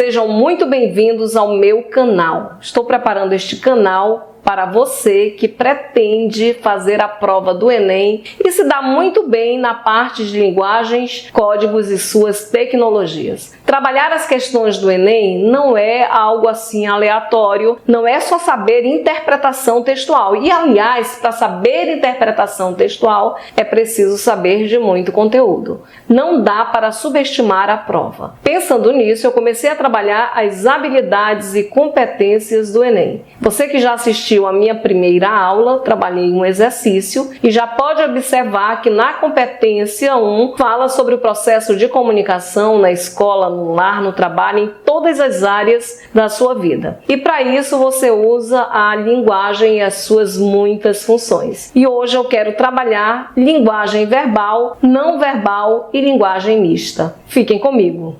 Sejam muito bem-vindos ao meu canal. Estou preparando este canal para você que pretende fazer a prova do Enem e se dá muito bem na parte de linguagens, códigos e suas tecnologias. Trabalhar as questões do Enem não é algo assim aleatório, não é só saber interpretação textual. E, aliás, para saber interpretação textual é preciso saber de muito conteúdo. Não dá para subestimar a prova. Pensando nisso, eu comecei a trabalhar as habilidades e competências do Enem. Você que já assistiu a minha primeira aula, trabalhei um exercício e já pode observar que na competência 1 fala sobre o processo de comunicação na escola, no lar, no trabalho, em todas as áreas da sua vida. E para isso você usa a linguagem e as suas muitas funções. E hoje eu quero trabalhar linguagem verbal, não verbal e linguagem mista. Fiquem comigo!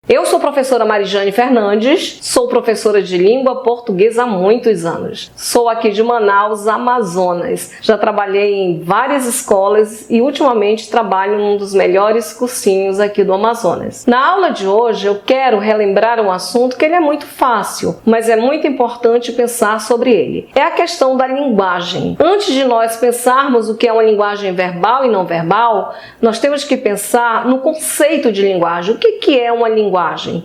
Eu sou a professora Marijane Fernandes, sou professora de língua portuguesa há muitos anos. Sou aqui de Manaus, Amazonas. Já trabalhei em várias escolas e ultimamente trabalho em um dos melhores cursinhos aqui do Amazonas. Na aula de hoje eu quero relembrar um assunto que ele é muito fácil, mas é muito importante pensar sobre ele. É a questão da linguagem. Antes de nós pensarmos o que é uma linguagem verbal e não verbal, nós temos que pensar no conceito de linguagem. O que é uma linguagem?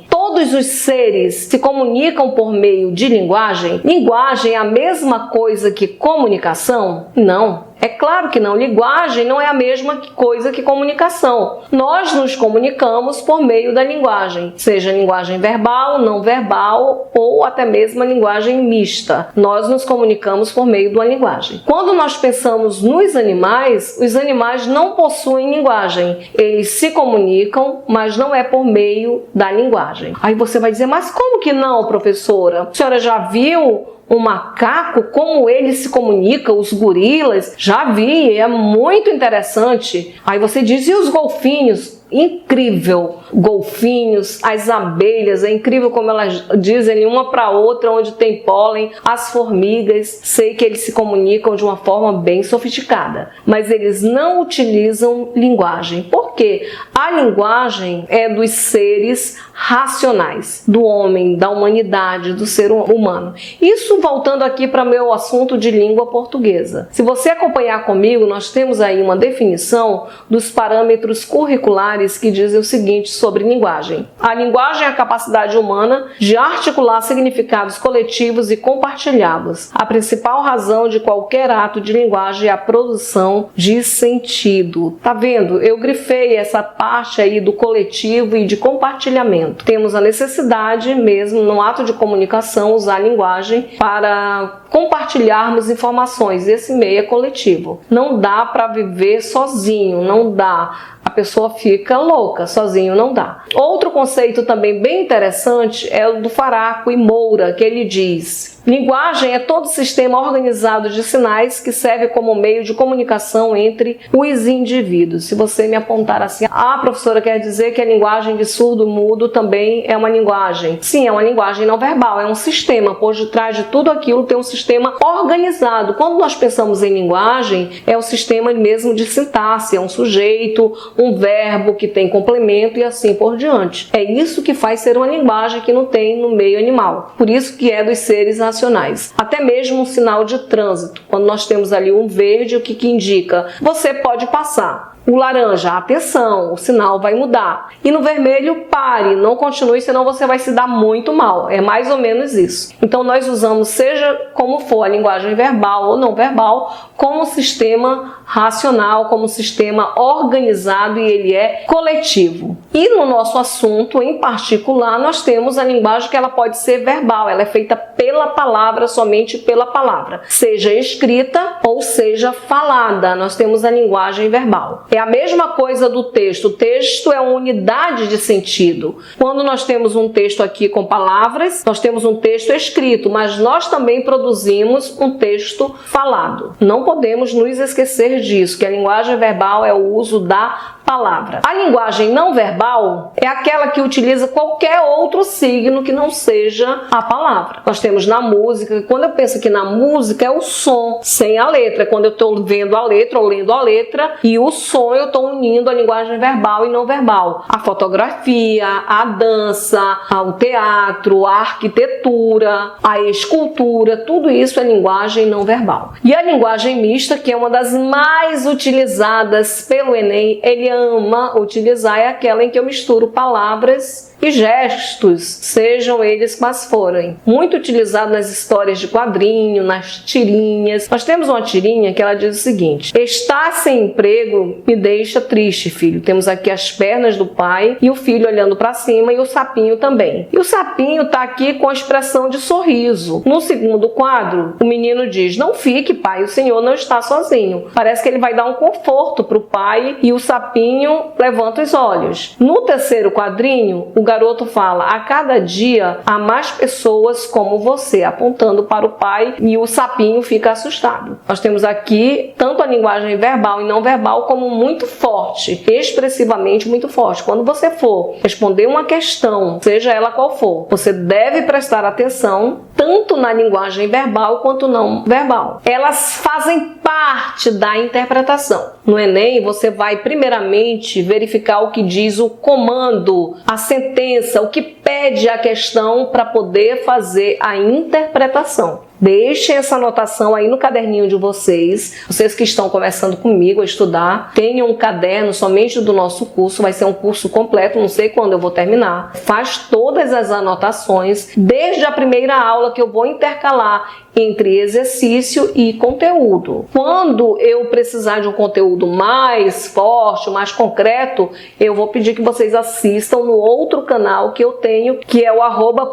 Todos os seres se comunicam por meio de linguagem? Linguagem é a mesma coisa que comunicação? Não. É claro que não. Linguagem não é a mesma coisa que comunicação. Nós nos comunicamos por meio da linguagem, seja linguagem verbal, não verbal ou até mesmo a linguagem mista. Nós nos comunicamos por meio de uma linguagem. Quando nós pensamos nos animais, os animais não possuem linguagem. Eles se comunicam, mas não é por meio da linguagem. Aí você vai dizer, mas como que não, professora? A senhora já viu um macaco, como ele se comunica, os gorilas? Já vi, é muito interessante. Aí você diz, e os golfinhos? Incrível, golfinhos, as abelhas, é incrível como elas dizem uma para outra onde tem pólen, as formigas, sei que eles se comunicam de uma forma bem sofisticada, mas eles não utilizam linguagem. Por quê? A linguagem é dos seres racionais, do homem, da humanidade, do ser humano. Isso voltando aqui para meu assunto de língua portuguesa. Se você acompanhar comigo, nós temos aí uma definição dos parâmetros curriculares que dizem o seguinte sobre linguagem. A linguagem é a capacidade humana de articular significados coletivos e compartilhados. A principal razão de qualquer ato de linguagem é a produção de sentido. Tá vendo? Eu grifei essa parte aí do coletivo e de compartilhamento. Temos a necessidade mesmo, no ato de comunicação, usar a linguagem para compartilharmos informações. Esse meio é coletivo. Não dá para viver sozinho, não dá. A pessoa fica louca, sozinho não dá. Outro conceito também bem interessante é o do Faraco e Moura, que ele diz: linguagem é todo sistema organizado de sinais que serve como meio de comunicação entre os indivíduos. Se você me apontar assim, professora, quer dizer que a linguagem de surdo-mudo também é uma linguagem? Sim, é uma linguagem não verbal, é um sistema. Por detrás de tudo aquilo tem um sistema organizado. Quando nós pensamos em linguagem, é o sistema mesmo de sintaxe, é um sujeito, um verbo que tem complemento e assim por diante. É isso que faz ser uma linguagem que não tem no meio animal. Por isso que é dos seres racionais. Até mesmo um sinal de trânsito. Quando nós temos ali um verde, o que indica? Você pode passar. O laranja, atenção, o sinal vai mudar. E no vermelho, pare, não continue, senão você vai se dar muito mal. É mais ou menos isso. Então nós usamos, seja como for, a linguagem verbal ou não verbal, como sistema racional, como sistema organizado, e ele é coletivo. E no nosso assunto em particular, nós temos a linguagem que ela pode ser verbal, ela é feita pela palavra, somente pela palavra, seja escrita ou seja falada. Nós temos a linguagem verbal. É a mesma coisa do texto. O texto é uma unidade de sentido. Quando nós temos um texto aqui com palavras, nós temos um texto escrito, mas nós também produzimos um texto falado. Não podemos nos esquecer disso, que a linguagem verbal é o uso da palavra. A linguagem não verbal é aquela que utiliza qualquer outro signo que não seja a palavra. Nós temos na música, quando eu penso que na música é o som, sem a letra. Quando eu estou vendo a letra ou lendo a letra, e o som eu estou unindo a linguagem verbal e não verbal. A fotografia, a dança, o teatro, a arquitetura, a escultura, tudo isso é linguagem não verbal. E a linguagem mista, que é uma das mais utilizadas pelo Enem, ele ama utilizar, é aquela em que eu misturo palavras e gestos, sejam eles quais forem. Muito utilizado nas histórias de quadrinho, nas tirinhas. Nós temos uma tirinha que ela diz o seguinte: estar sem emprego me deixa triste, filho. Temos aqui as pernas do pai e o filho olhando para cima e o sapinho também. E o sapinho está aqui com a expressão de sorriso. No segundo quadro, o menino diz: não fique, pai, o senhor não está sozinho. Parece que ele vai dar um conforto para o pai e o sapinho levanta os olhos. No terceiro quadrinho, o garoto fala: a cada dia há mais pessoas como você, apontando para o pai, e o sapinho fica assustado. Nós temos aqui tanto a linguagem verbal e não verbal como muito forte, expressivamente muito forte. Quando você for responder uma questão, seja ela qual for, você deve prestar atenção tanto na linguagem verbal quanto não verbal. Elas fazem parte da interpretação. No Enem, você vai primeiramente verificar o que diz o comando, a sentença, o que pede a questão para poder fazer a interpretação. Deixem essa anotação aí no caderninho de vocês. Vocês que estão começando comigo a estudar, tenham um caderno somente do nosso curso. Vai ser um curso completo, não sei quando eu vou terminar. Faz todas as anotações, desde a primeira aula que eu vou intercalar entre exercício e conteúdo. Quando eu precisar de um conteúdo mais forte, mais concreto, eu vou pedir que vocês assistam no outro canal que eu tenho, que é o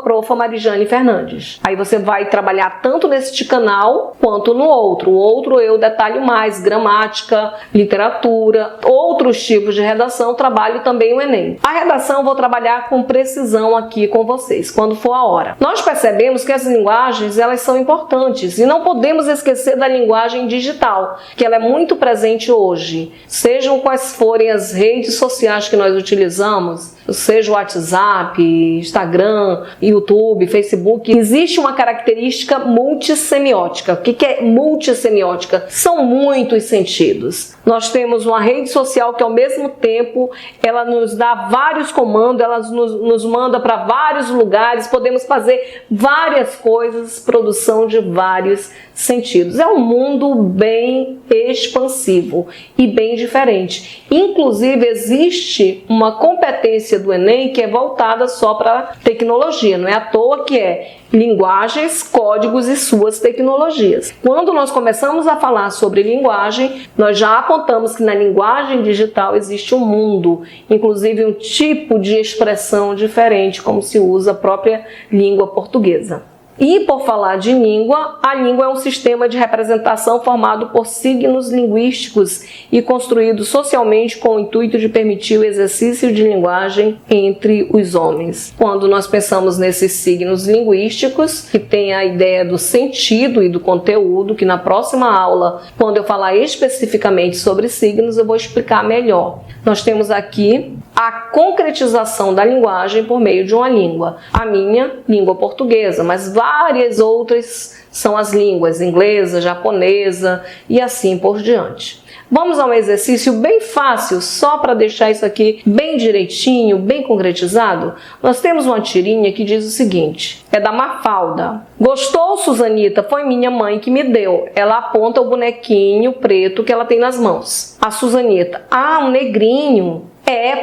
@profamarijanefernandes. Aí você vai trabalhar tanto neste canal quanto no outro. O outro eu detalho mais gramática, literatura, outros tipos de redação, trabalho também o Enem. A redação eu vou trabalhar com precisão aqui com vocês, quando for a hora. Nós percebemos que as linguagens, elas são importantes e não podemos esquecer da linguagem digital, que ela é muito presente hoje. Sejam quais forem as redes sociais que nós utilizamos, seja o WhatsApp, Instagram, YouTube, Facebook, existe uma característica multissemiótica. O que é multissemiótica? São muitos sentidos. Nós temos uma rede social que, ao mesmo tempo, ela nos dá vários comandos, ela nos manda para vários lugares, podemos fazer várias coisas, produção de vários sentidos. É um mundo bem expansivo e bem diferente. Inclusive, existe uma competência do Enem que é voltada só para tecnologia. Não é à toa que é linguagens, códigos e suas tecnologias. Quando nós começamos a falar sobre linguagem, nós já apontamos que na linguagem digital existe um mundo, inclusive um tipo de expressão diferente, como se usa a própria língua portuguesa. E por falar de língua, a língua é um sistema de representação formado por signos linguísticos e construído socialmente com o intuito de permitir o exercício de linguagem entre os homens. Quando nós pensamos nesses signos linguísticos, que tem a ideia do sentido e do conteúdo, que na próxima aula, quando eu falar especificamente sobre signos, eu vou explicar melhor. Nós temos aqui a concretização da linguagem por meio de uma língua. A minha, língua portuguesa, mas várias outras são as línguas, inglesa, japonesa e assim por diante. Vamos a um exercício bem fácil, só para deixar isso aqui bem direitinho, bem concretizado. Nós temos uma tirinha que diz o seguinte, é da Mafalda. Gostou, Suzanita? Foi minha mãe que me deu. Ela aponta o bonequinho preto que ela tem nas mãos. A Suzanita, um negrinho.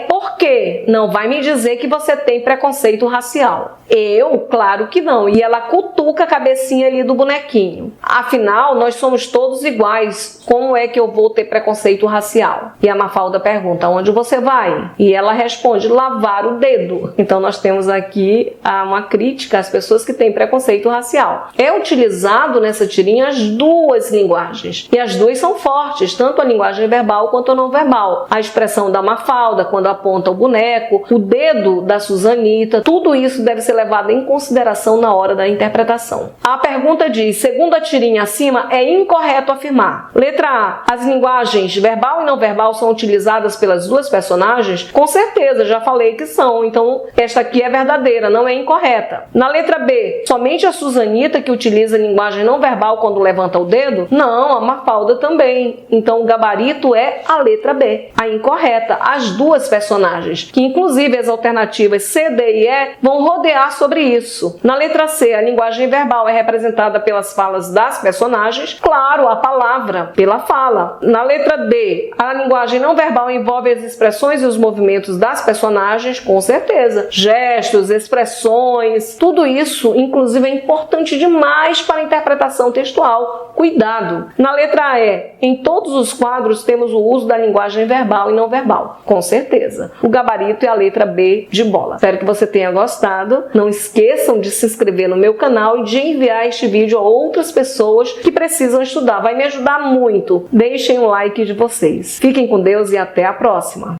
Por quê? Não vai me dizer que você tem preconceito racial. Eu? Claro que não. E ela cutuca a cabecinha ali do bonequinho. Afinal, nós somos todos iguais. Como é que eu vou ter preconceito racial? E a Mafalda pergunta, onde você vai? E ela responde, lavar o dedo. Então nós temos aqui uma crítica às pessoas que têm preconceito racial. É utilizado nessa tirinha as duas linguagens. E as duas são fortes, tanto a linguagem verbal quanto a não verbal. A expressão da Mafalda, Mafalda, quando aponta o boneco, o dedo da Suzanita, tudo isso deve ser levado em consideração na hora da interpretação. A pergunta diz, segundo a tirinha acima, é incorreto afirmar. Letra A, as linguagens verbal e não verbal são utilizadas pelas duas personagens? Com certeza, já falei que são, então esta aqui é verdadeira, não é incorreta. Na letra B, somente a Suzanita que utiliza linguagem não verbal quando levanta o dedo? Não, a Mafalda também. Então o gabarito é a letra B, a incorreta, as duas personagens, que inclusive as alternativas C, D e E vão rodear sobre isso. Na letra C, a linguagem verbal é representada pelas falas das personagens, claro, a palavra pela fala. Na letra D, a linguagem não verbal envolve as expressões e os movimentos das personagens, com certeza. Gestos, expressões, tudo isso, inclusive, é importante demais para a interpretação textual. Cuidado! Na letra E, em todos os quadros temos o uso da linguagem verbal e não verbal, com certeza. O gabarito é a letra B de bola. Espero que você tenha gostado. Não esqueçam de se inscrever no meu canal e de enviar este vídeo a outras pessoas que precisam estudar. Vai me ajudar muito. Deixem o like de vocês. Fiquem com Deus e até a próxima.